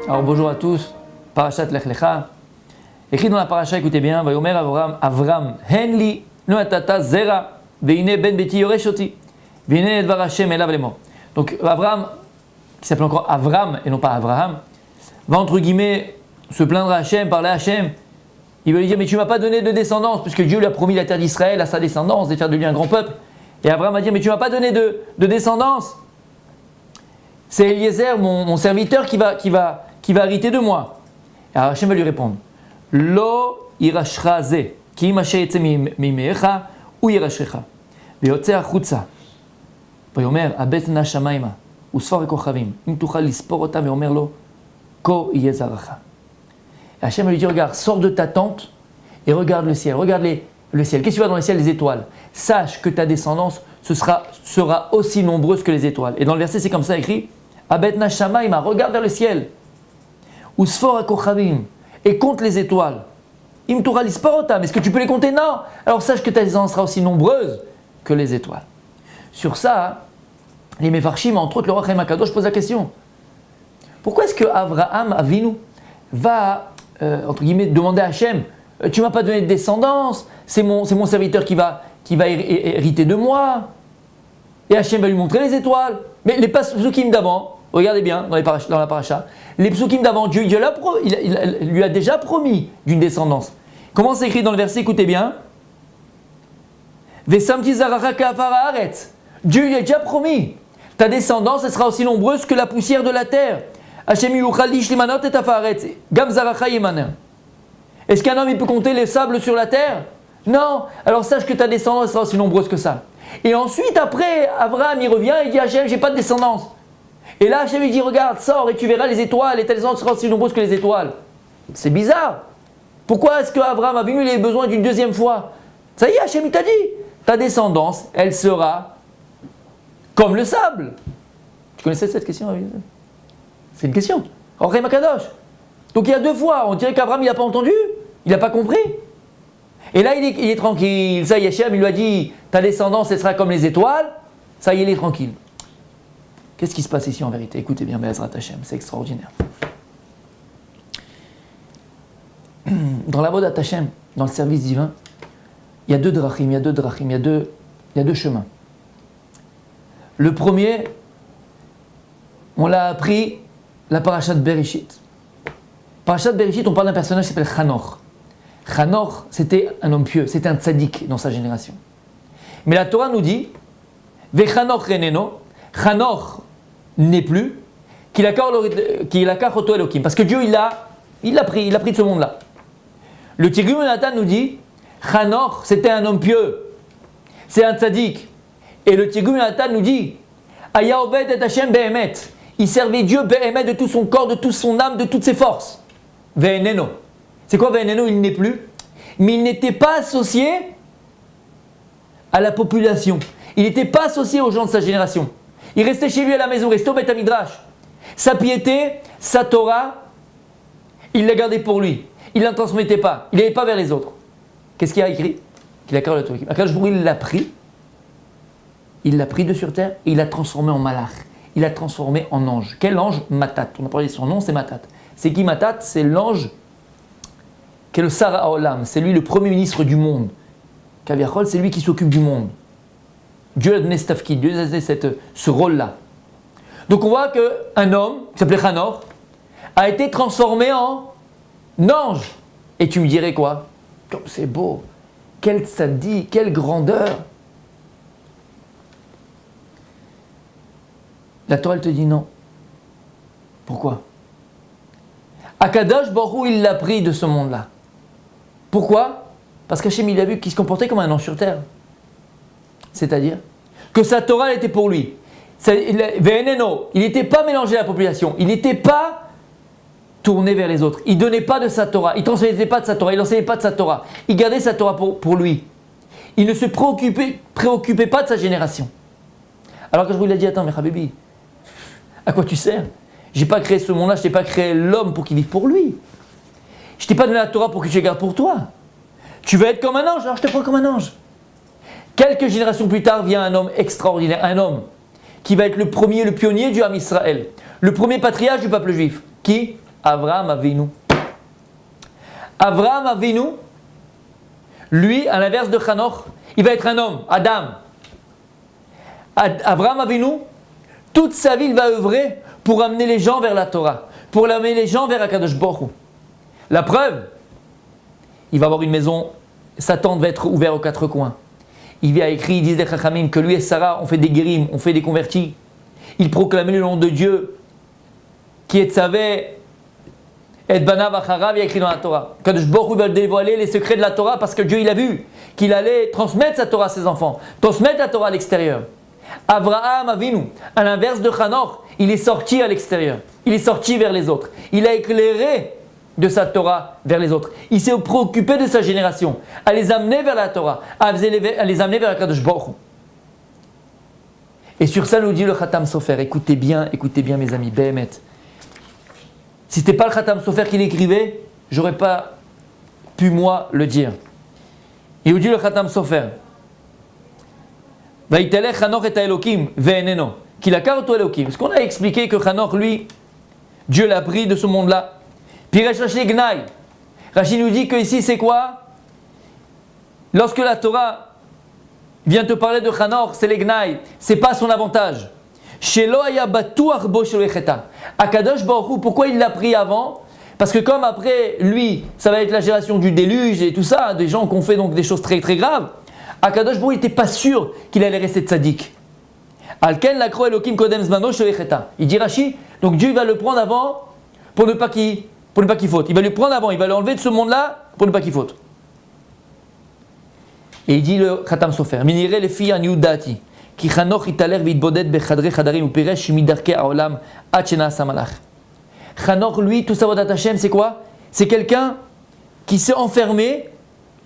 Alors bonjour à tous, Parashat Lech Lecha. Écrit dans la paracha, écoutez bien, Vayomer Avram, Henli noatata zera, veine ben beti yoreshoti, veine dvar Hashem elav lemo. Donc Avram, qui s'appelle encore Avram et non pas Abraham, va entre guillemets se plaindre à Hashem, parler à Hashem. Il va lui dire, mais tu ne m'as pas donné de descendance, puisque Dieu lui a promis la terre d'Israël à sa descendance, de faire de lui un grand peuple. Et Avram va dire, mais tu ne m'as pas donné de descendance. C'est Eliezer, mon serviteur, qui va hériter de moi. Alors Hashem va lui répondre, Lo irashra ze, ki imashe yetze mimecha, ou irashrecha. Ve'yotze achutza. Vayomer, abet na shamayma, usfor ekochavim, im tuchal lispor otam, ve'omer lo, ko yezaracha. Hashem va lui dire, regarde, sors de ta tente et regarde le ciel. Regarde le ciel. Qu'est-ce que tu vois dans le ciel? Les étoiles. Sache que ta descendance sera aussi nombreuse que les étoiles. Et dans le verset, c'est comme ça écrit, Abet na shamayma, regarde vers le ciel. Usfor ekochavim, et compte les étoiles. Im tuchal lispor otam, est-ce que tu peux les compter? Non. Alors sache que ta descendance sera aussi nombreuse que les étoiles. Sur ça, les Mefarshim, entre autres le roi Chaim HaKadosh, pose la question. Pourquoi est-ce que Avraham Avinu va, entre guillemets, demander à Hachem, tu ne m'as pas donné de descendance, c'est mon serviteur qui va hériter de moi, et Hachem va lui montrer les étoiles. Mais les psukim d'avant, regardez bien dans la paracha, les psukim d'avant, Dieu il lui a déjà promis d'une descendance. Comment c'est écrit dans le verset, écoutez bien. Vesamti zaracha ka'afar haaretz. Dieu lui a déjà promis, ta descendance elle sera aussi nombreuse que la poussière de la terre. Hashem yuchal lish limanot et afaretz, gam zaracha yemaner. Est-ce qu'un homme il peut compter les sables sur la terre? Non. Alors sache que ta descendance sera aussi nombreuse que ça. Et ensuite après, Abraham il revient et dit Hashem, j'ai pas de descendance. Et là Hashem lui dit regarde, sors et tu verras les étoiles et ta descendance sera aussi nombreuse que les étoiles. C'est bizarre. Pourquoi est-ce qu'Abraham a eu besoin d'une deuxième fois? Ça y est, Hashem il t'a dit, ta descendance elle sera comme le sable. Tu connaissais cette question? C'est une question. En Chaim HaKadosh. Donc il y a deux fois, on dirait qu'Abraham il n'a pas entendu, il n'a pas compris. Et là il est tranquille. Ça y est, Hashem il lui a dit ta descendance elle sera comme les étoiles. Ça y est, il est tranquille. Qu'est-ce qui se passe ici en vérité? Écoutez bien, Be'ezrat Hashem, c'est extraordinaire. Dans la Avodat Hashem, dans le service divin, il y a deux drachim, il y a deux chemins. Le premier, on l'a appris, la parashat Bereshit. Parashat Bereshit, on parle d'un personnage qui s'appelle Hanor. Hanor, c'était un homme pieux, c'était un tzaddik dans sa génération. Mais la Torah nous dit, Vechanor reneno, Hanor n'est plus, qu'il a kachoto Elokim, parce que Dieu il l'a pris de ce monde-là. Le Tirgum Nathan nous dit, Hanor, c'était un homme pieux, c'est un tzaddik. Et le Tirgum Nathan nous dit, Aya obed et Hashem be'emet. Il servait Dieu be'emet de tout son corps, de toute son âme, de toutes ses forces. Ve'eneno. C'est quoi ve'eneno? Il n'est plus. Mais il n'était pas associé à la population. Il n'était pas associé aux gens de sa génération. Il restait chez lui à la maison, restait au Beth Midrash. Sa piété, sa Torah, il la gardait pour lui. Il ne la transmettait pas. Il n'allait pas vers les autres. Qu'est-ce qu'il a écrit? Qu'il a carré la Torah. Akadosh Baruch Hu, il l'a pris. Il l'a pris de sur terre et il l'a transformé en malach. Il l'a transformé en ange. Quel ange? Matat. On a parlé de son nom, c'est Matat. C'est qui Matat? C'est l'ange qui est le Sar HaOlam. C'est lui le premier ministre du monde. Kaviachol, c'est lui qui s'occupe du monde. Dieu a donné ce tafkid, Dieu a donné ce rôle-là. Donc on voit qu'un homme, qui s'appelait Hanor, a été transformé en ange. Et tu me dirais quoi? Comme c'est beau. Quel tzaddik, quelle grandeur. La Torah elle te dit non. Pourquoi? Akadosh Baruch Hu, il l'a pris de ce monde-là. Pourquoi? Parce qu'Hachem il a vu qu'il se comportait comme un ange sur terre. C'est-à-dire que sa Torah elle était pour lui. Ve'eneno, il n'était pas mélangé à la population. Il n'était pas tourné vers les autres. Il ne donnait pas de sa Torah. Il ne transmettait pas de sa Torah. Il n'enseignait pas de sa Torah. Il gardait sa Torah pour lui. Il ne se préoccupait pas de sa génération. Alors que je vous l'ai dit, attends mais Habibi, à quoi tu sers? Je n'ai pas créé ce monde-là, je t'ai pas créé l'homme pour qu'il vive pour lui. Je t'ai pas donné la Torah pour que tu la gardes pour toi. Tu veux être comme un ange, alors je te prends comme un ange. Quelques générations plus tard vient un homme extraordinaire, un homme qui va être le premier, le pionnier du Ham Israël, le premier patriarche du peuple juif. Qui? Avraham Avinu. Avraham Avinu, lui, à l'inverse de Hanoch, il va être un homme, Adam. Avraham Avinu, toute sa vie, il va œuvrer pour amener les gens vers la Torah, pour amener les gens vers Akadosh Baruch Hu. La preuve, il va avoir une maison, sa tente va être ouverte aux quatre coins. Il a écrit, ils disent les Chachamim, que lui et Sarah ont fait des guérim, ont fait des convertis. Il proclamait le nom de Dieu, qui est Tzavé, et Banav Acharav, il a écrit dans la Torah. Kadosh Baruch Hu va dévoiler les secrets de la Torah parce que Dieu il a vu qu'il allait transmettre sa Torah à ses enfants, transmettre la Torah à l'extérieur. Avraham Avinu, à l'inverse de Hanoch, il est sorti à l'extérieur, il est sorti vers les autres, il a éclairé de sa Torah vers les autres. Il s'est préoccupé de sa génération, à les amener vers la Torah, à les amener vers la Kadosh Baruch Hu. Et sur ça nous dit le Khatam Sofer, écoutez bien mes amis, Behemet. Si ce n'était pas le Khatam Sofer qui l'écrivait, j'aurais pas pu moi le dire. Il nous dit le Khatam Sofer, Vaïtelech Hanoch et Elokim ve'eneno, qu'il a carto Elokim. Parce qu'on a expliqué que Hanoch, lui, Dieu l'a pris de ce monde-là. Puis Rashi Gnai. Rashi nous dit que ici c'est quoi? Lorsque la Torah vient te parler de Hanoch, c'est les Gnai, c'est pas son avantage. Shelo haya batuach bo shelo echeta. Akadosh Baruch Hu, pourquoi il l'a pris avant? Parce que comme après lui, ça va être la génération du déluge et tout ça, des gens qui ont fait donc des choses très très graves. Akadosh Baruch Hu n'était pas sûr qu'il allait rester tzaddik. Alken lakro Elokim kodem zmano shelo echeta. Il dit Rashi, donc Dieu va le prendre avant pour ne pas qu'il faute. Il va le prendre avant, il va l'enlever de ce monde-là pour ne pas qu'il faute. Et il dit le Khatam Sofer, Minire les filles en Yudati, qui Hanoch italer vidbodet bechadre chadarim ou piresh midarke aolam achena samalach. Hanoch, lui, tout savoir d'Hachem, c'est quoi? C'est quelqu'un qui s'est enfermé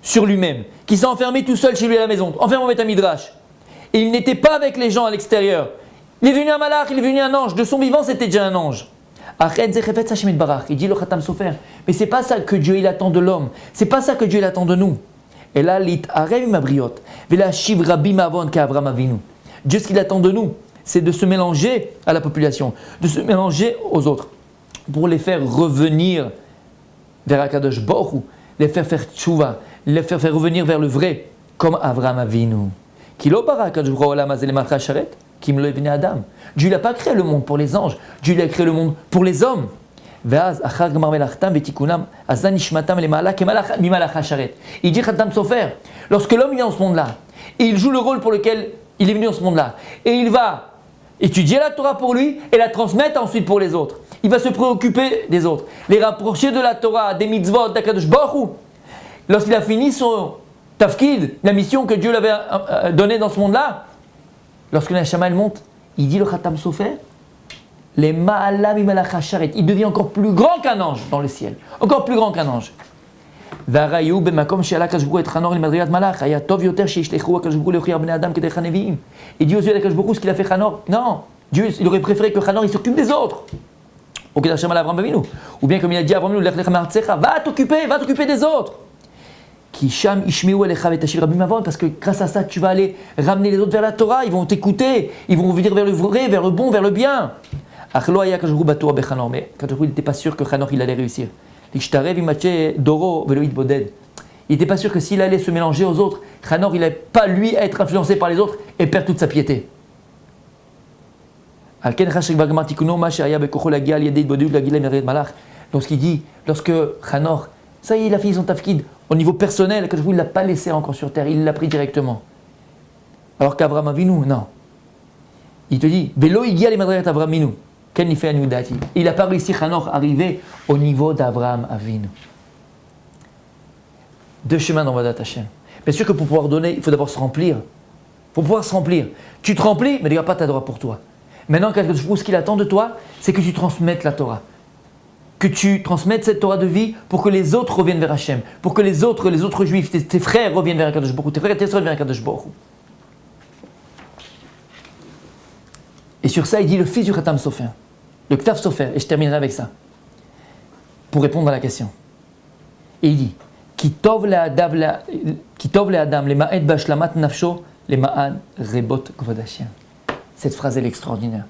sur lui-même, qui s'est enfermé tout seul chez lui à la maison, enfermé au Beth Midrash. Et il n'était pas avec les gens à l'extérieur. Il est venu un malach, il est venu un ange. De son vivant, c'était déjà un ange. Il dit le Khatam Sofer, mais c'est pas ça que Dieu il attend de l'homme, c'est pas ça que Dieu il attend de nous. Et là, Dieu, ce qu'il attend de nous, c'est de se mélanger à la population, de se mélanger aux autres, pour les faire revenir vers Akadosh Baruch Hu, les faire faire tchouva, les faire revenir vers le vrai, comme Avraham Avinu. Dieu n'a pas créé le monde pour les anges, Dieu a créé le monde pour les hommes. Il dit Khatam Sofer, lorsque l'homme vient dans ce monde-là, et il joue le rôle pour lequel il est venu dans ce monde-là, et il va étudier la Torah pour lui et la transmettre ensuite pour les autres. Il va se préoccuper des autres, les rapprocher de la Torah, des mitzvot, d'Akadosh Baruch Hu. Lorsqu'il a fini son tafkid, la mission que Dieu lui avait donnée dans ce monde-là, lorsque la Neshama elle monte, il dit le Khatam Sofer, les Ma'alam Imalach Hasharet, il devient encore plus grand qu'un ange dans le ciel, encore plus grand qu'un ange. והראיו במקום שעלה הקדוש ברוך הוא את חנוך למדרגת מלאך, היה טוב יותר שישלחו הקדוש ברוך הוא להוכיח בני אדם כדרך הנביאים. Et Dieu aux yeux d'Akadosh Baruch Hu, ce qu'il a fait Hanoch, non, Dieu il aurait préféré que Hanoch il s'occupe des autres. Ou qu'il a chamé à Abraham Avinu, ou bien comme il a dit à Abraham Avinu, lech lecha me'artzecha, va t'occuper des autres. Ki sham ishmiu elecha v'tashir rabim avon, parce que grâce à ça tu vas aller ramener les autres vers la Torah, ils vont t'écouter, ils vont venir vers le vrai, vers le bon, vers le bien. Ach lo haya Akadosh Baruch Hu batour bechanoch, mais Akadosh Baruch Hu il n'était pas sûr que Hanoch il allait réussir. Il n'était pas sûr que s'il allait se mélanger aux autres, Hanoch il n'allait pas lui être influencé par les autres et perdre toute sa piété. Donc ce qu'il dit, lorsque Hanoch, ça y est, il a fini son tafkid, au niveau personnel, que il ne l'a pas laissé encore sur terre, il l'a pris directement. Alors qu'Avraham Avinu, non. Il te dit, Velo igia le madrigat Avraham Avinu. Il n'a pas réussi Hanoch à arriver au niveau d'Avraham Avinu. Deux chemins dans Vadat Hashem. Bien sûr que pour pouvoir donner, il faut d'abord se remplir. Pour pouvoir se remplir. Tu te remplis, mais il n'y a pas ta Torah pour toi. Maintenant, ce qu'il attend de toi, c'est que tu transmettes la Torah. Que tu transmettes cette Torah de vie pour que les autres reviennent vers Hashem. Pour que les autres juifs, tes frères reviennent vers Akadosh Baruch Hu. Tes frères et tes sœurs reviennent vers Akadosh Baruch Hu. Et sur ça, il dit le fils du Khatam Sofer, le Ktaf Sofer, et je terminerai avec ça, pour répondre à la question. Et il dit, Ki tov le Adam, le ma'ed b'ashlamat nafsho, le ma'ad rebot kvod Hashem. Cette phrase, elle est extraordinaire.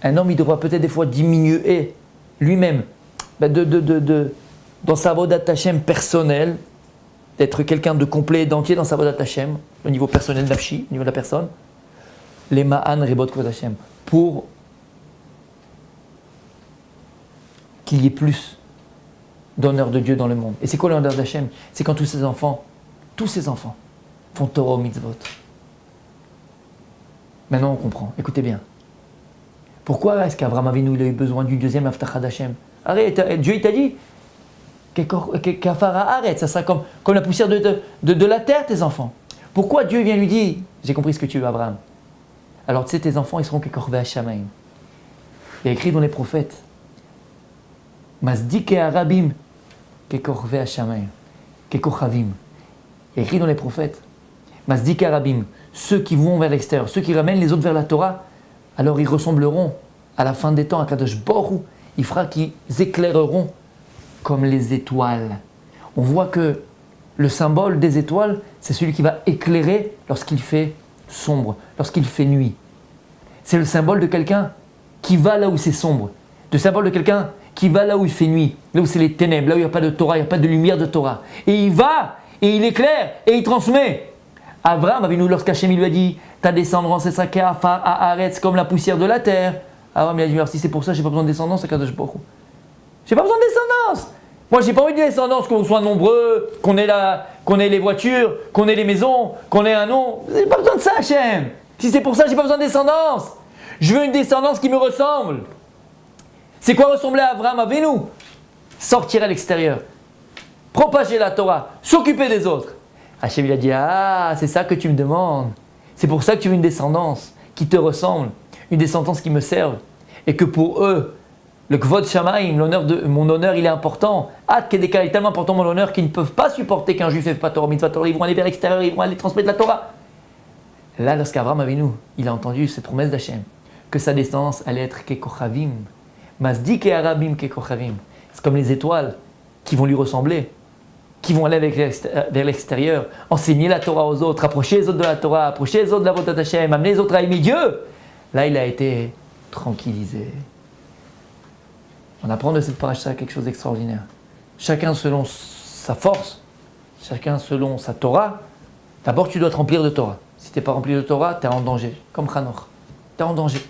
Un homme, il devra peut-être des fois diminuer lui-même dans sa avodat Hashem personnelle, d'être quelqu'un de complet et d'entier dans sa avodat Hashem, au niveau personnel nafshi, au niveau de la personne, les ma'an ribot kvod Hashem, pour qu'il y ait plus d'honneur de Dieu dans le monde. Et c'est quoi l'honneur d'Hachem? C'est quand tous ces enfants font Torah ou mitzvot. Maintenant on comprend, écoutez bien. Pourquoi est-ce qu'Abraham Avinu il a eu besoin du deuxième Avtacha d'Hachem? Arrête, Dieu il t'a dit Kafara arrête, ça sera comme la poussière de la terre tes enfants. Pourquoi Dieu vient lui dire j'ai compris ce que tu veux Abraham? Alors tu sais tes enfants ils seront Kekorve Hashamayim. Il y a écrit dans les prophètes Masdik et Arabim Kekorve Hashamayim Kekochavim. Il y a écrit dans les prophètes Masdik et Arabim, ceux qui vont vers l'extérieur, ceux qui ramènent les autres vers la Torah, alors ils ressembleront à la fin des temps à Kadosh Baruch Hu. Il fera qu'ils éclaireront comme les étoiles. On voit que le symbole des étoiles, c'est celui qui va éclairer lorsqu'il fait sombre, lorsqu'il fait nuit. C'est le symbole de quelqu'un qui va là où c'est sombre, le symbole de quelqu'un qui va là où il fait nuit, là où c'est les ténèbres, là où il n'y a pas de Torah, il n'y a pas de lumière de Torah. Et il va, et il éclaire, et il transmet. Abraham, lorsqu'Hachem lui a dit ta descendance sera Kafar Haaretz comme la poussière de la terre. Abraham il a dit alors si c'est pour ça, j'ai pas besoin de descendance, Kadosh Baruch Hu. J'ai pas besoin de descendance. Moi, j'ai pas envie de descendance, qu'on soit nombreux, qu'on ait les voitures, qu'on ait les maisons, qu'on ait un nom. J'ai pas besoin de ça, Hachem. Si c'est pour ça, j'ai pas besoin de descendance. Je veux une descendance qui me ressemble. C'est quoi ressembler à Abraham Avinu? Sortir à l'extérieur, propager la Torah, s'occuper des autres. Hachem il a dit ah, c'est ça que tu me demandes. C'est pour ça que tu veux une descendance qui te ressemble, une descendance qui me serve. Et que pour eux, le Kvod Shamaim, mon honneur, il est important. Ad Kedeka est tellement important mon honneur qu'ils ne peuvent pas supporter qu'un juif ne fait pas Torah, mitzvah Torah. Ils vont aller vers l'extérieur, ils vont aller transmettre la Torah. Là, lorsqu'Abraham Avinu, il a entendu cette promesse d'Hachem, que sa descendance allait être Kekochavim, Masdik et Arabim Kekochavim. C'est comme les étoiles qui vont lui ressembler, qui vont aller vers l'extérieur, enseigner la Torah aux autres, approcher les autres de la Torah, approcher les autres de la volonté d'Hachem, amener les autres à aimer Dieu. Là, il a été tranquillisé. On apprend de cette paracha quelque chose d'extraordinaire. Chacun selon sa force, chacun selon sa Torah. D'abord, tu dois te remplir de Torah. Si tu n'es pas rempli de Torah, tu es en danger. Comme Hanoch. Tu es en danger.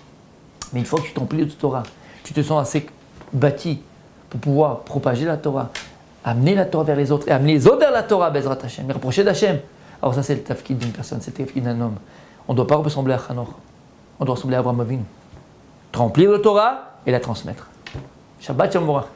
Mais une fois que tu te remplis de Torah, tu te sens assez bâti pour pouvoir propager la Torah, amener la Torah vers les autres et amener les autres vers la Torah, Bezrat Hashem, et rapprocher d'Hachem. Alors ça, c'est le tafkid d'une personne, c'est le tafkid d'un homme. On ne doit pas ressembler à Hanoch. On doit ressembler à Abraham Avinu. Te remplir de Torah et la transmettre. Shabbat Shalom Borach.